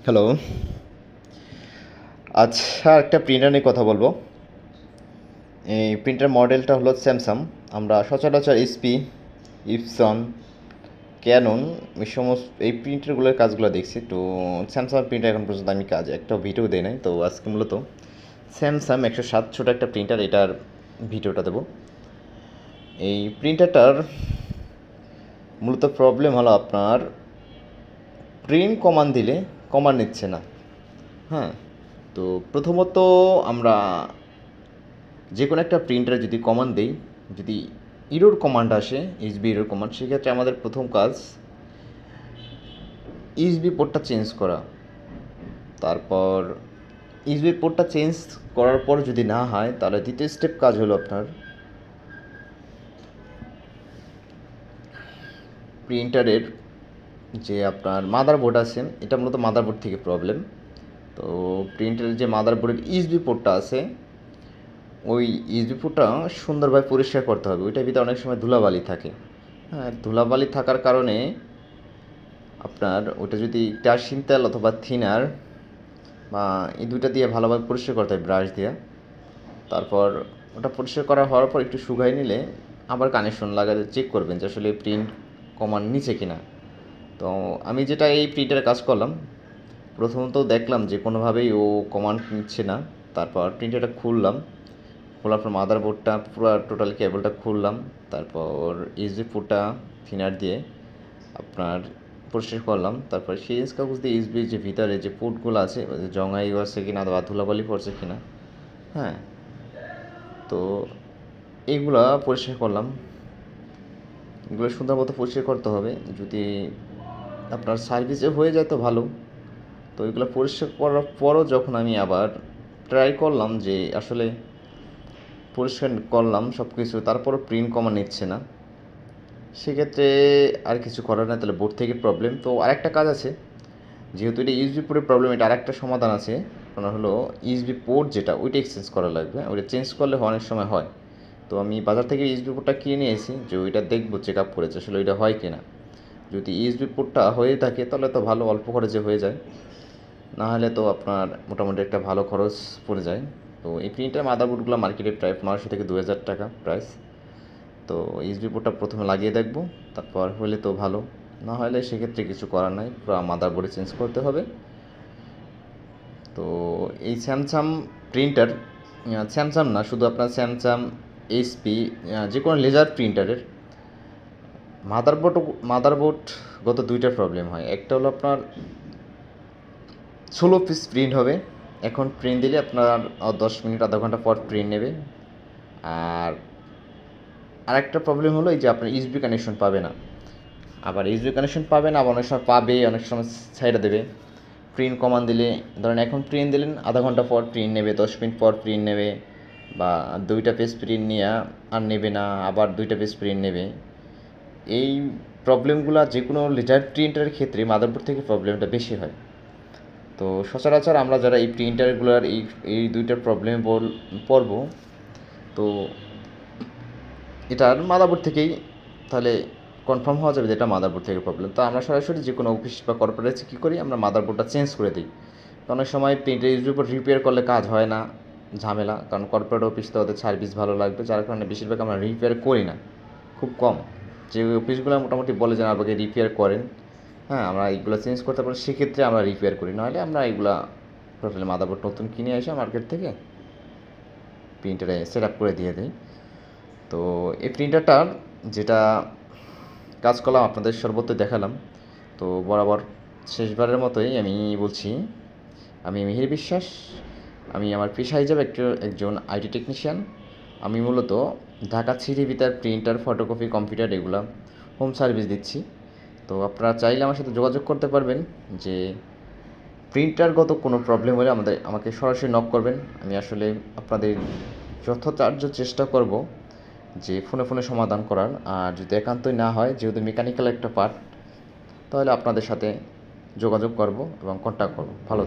Hello. আচ্ছা, একটা printer নিয়ে কথা বলবো। এই প্রিন্টার মডেলটা হলো স্যামসাং। আমরা সচরাচর এইচপি, ইপসন, ক্যানন এই সমস্ত এই প্রিন্টারগুলোর কাজগুলো দেখছি। তো স্যামসাং প্রিন্টার এখন পর্যন্ত আমি একটা ভিডিও দেই নাই। তো আজকে মূলত স্যামসাং 107 ছোট একটা প্রিন্টার, এটার ভিডিওটা দেবো। এই প্রিন্টারটার মূলত প্রবলেম হলো আপনার প্রিন্ট কমান্ড দিলে কমান্ড নিচ্ছে না। হ্যাঁ, তো প্রথমত আমরা যে কোনো একটা প্রিন্টারে যদি কমান্ড দিই, যদি ইরোর কমান্ড আসে, এইচবি ইরোর কমান্ড, সেক্ষেত্রে আমাদের প্রথম কাজ ইউএসবি পোর্টটা চেঞ্জ করা। তারপর ইউএসবি পোর্টটা চেঞ্জ করার পর যদি না হয়, তাহলে দ্বিতীয় স্টেপ কাজ হলো আপনার প্রিন্টারের যে আপনার মাদারবোর্ড আছে, এটা মূলত মাদারবোর্ড থেকে প্রবলেম। তো প্রিন্টারের যে মাদারবোর্ডের ইউএসবি পোর্টটা আছে, ওই ইউএসবি পোর্টটা সুন্দরভাবে পরিষ্কার করতে হবে। ওইটার ভিতরে অনেক সময় ধুলাবালি থাকে। হ্যাঁ, ধুলাবালি থাকার কারণে আপনার ওটা যদি কেরোসিন তেল অথবা থিনার বা এই দুইটা দিয়ে ভালোভাবে পরিষ্কার করতে হয় ব্রাশ দিয়ে। তারপর ওটা পরিষ্কার করা হওয়ার পর একটু শুকাই নিলে আবার কানেকশন লাগাতে চেক করবেন যে আসলে প্রিন্ট কমান নিচে কিনা। তো আমি যেটা এই প্রিন্টারে কাজ করলাম, প্রথমত দেখলাম যে কোনোভাবেই ও কমান্ড নিচ্ছে না। তারপর প্রিন্টারটা খুললাম, খোলার পর মাদারবোর্ডটা পুরো টোটাল কেবলটা খুললাম। তারপর ইউএসবি পোর্টটা থিনার দিয়ে আপনার পরিষ্কার করলাম। তারপর সিরিঞ্জ কাগজ দিয়ে ইউএসবির যে ভিতরে যে পোর্টগুলো আছে, জঙাই আছে কিনা বা ধুলাবালি পড়ছে কিনা। হ্যাঁ, তো এইগুলা পরিষ্কার করলাম। এগুলো সুন্দর মতো পরিষ্কার করতে হবে। যদি আপনার সার্ভিসে হয়ে যায় তো ভালো। তো এগুলো পরিষ্কার করার পরও যখন আমি আবার ট্রাই করলাম যে আসলে পরিষ্কার করলাম সব কিছু, তারপরও প্রিন্ট কমা নিচ্ছে না, সেক্ষেত্রে আর কিছু করার না, তাহলে বোর্ড থেকে প্রবলেম। তো আরেকটা কাজ আছে, যেহেতু এটা ইউএসবি পোর্টের প্রবলেম, এটা আরেকটা সমাধান আছে। আপনার হলো ইউএসবি পোর্ট যেটা, ওইটা এক্সচেঞ্জ করা লাগবে। ওইটা চেঞ্জ করলে অনেক সময় হয়। তো আমি বাজার থেকে ইউএসবি পোর্টটা কিনে নিয়ে এসেছি, যে ওইটা দেখবো চেক আপ করেছে আসলে ওইটা হয় কিনা। যদি ইউএসবি পোর্টটা হয়ে থাকে তাহলে তো ভালো, অল্প খরচে হয়ে যায়। না হলে তো আপনার মোটামুটি একটা ভালো খরচ পড়ে যায়। তো এই প্রিন্টার মাদারবোর্ডগুলো মার্কেটে প্রায় 1500 থেকে 2000 টাকা প্রাইস। তো ইউএসবি পোর্টটা প্রথমে লাগিয়ে দেখব, তারপর হলে তো ভালো, না হলে সেক্ষেত্রে কিছু করার নাই, পুরো মাদারবোর্ডে চেঞ্জ করতে হবে। তো এই স্যামসাং প্রিন্টার, স্যামসাং না শুধু আপনার স্যামসাং, এইচপি, যে কোনো লেজার প্রিন্টারের মাদারবোর্ডগত দুইটা প্রবলেম হয়। একটা হলো আপনার 16 পিস প্রিন্ট হবে, এখন প্রিন্ট দিলে আপনার 10 মিনিট আধা ঘন্টা পর প্রিন্ট নেবে। আর আরেকটা প্রবলেম হলো এই যে আপনার ইউএসবি কানেকশন পাবে না। আবার ইউএসবি কানেকশন পাবে না, আবার অনেক সময় পাবে, অনেক সময় ছাইড়া দেবে। প্রিন্ট কমান দিলে, ধরেন এখন প্রিন্ট দিলেন, আধা ঘন্টা পর প্রিন্ট নেবে, 10 মিনিট পর প্রিন্ট নেবে, বা 2টা পেজ প্রিন্ট নিয়ে আর নেবে না, আবার 2টা পেজ প্রিন্ট নেবে। এই প্রবলেমগুলো যে কোনো লেজার প্রিন্টারের ক্ষেত্রে মাদারবোর্ড থেকে প্রবলেমটা বেশি হয়। তো সচরাচর আমরা যারা এই প্রিন্টারগুলোর এই দুইটার প্রবলেমে পড়ব, তো এটার মাদারবোর্ড থেকেই তাহলে কনফার্ম হওয়া যাবে যে এটা মাদারবোর্ড থেকে প্রবলেম। তো আমরা সরাসরি যে কোনো অফিস বা কর্পোরেটে কী করি, আমরা মাদারবোর্ডটা চেঞ্জ করে দিই। অনেক সময় প্রিন্টার ইউএসবির উপর রিপেয়ার করলে কাজ হয় না, ঝামেলা। কারণ কর্পোরেট অফিস তো ওদের সার্ভিস ভালো লাগবে, যার কারণে বেশিরভাগ আমরা রিপেয়ার করি না, খুব কম। যে অফিসগুলো মোটামুটি বলে যে আমাকে রিপেয়ার করেন, হ্যাঁ, আমরা এইগুলো চেঞ্জ করতে পারি, সেক্ষেত্রে আমরা রিপেয়ার করি। নাহলে আমরা এইগুলা টোটালি মাদারবোর্ড নতুন কিনে এসে মার্কেট থেকে প্রিন্টারে সেট আপ করে দিয়ে দিই। তো এই প্রিন্টারটার যেটা কাজ করলাম আপনাদের সর্বত্র দেখালাম। তো বরাবর শেষবারের মতোই আমি বলছি, আমি মিহির বিশ্বাস। আমি আমার পেশা হিসাবে একজন আইটি টেকনিশিয়ান। আমি মূলত ঢাকা সিটি ভিতর প্রিন্টার, ফটোকপি, কম্পিউটার এগুলো হোম সার্ভিস দিচ্ছি। তো আপনারা চাইলে আমার সাথে যোগাযোগ করতে পারবেন। যে প্রিন্টারগত কোনো প্রবলেম হলে আমাকে সরাসরি নক করবেন। আমি আসলে আপনাদের যথাসাধ্য চেষ্টা করব যে ফোনে সমাধান করার। আর যদি একান্তই না হয়, যেহেতু মেকানিক্যাল একটা পার্ট, তাহলে আপনাদের সাথে যোগাযোগ করব এবং কন্ট্যাক্ট করব। ভালো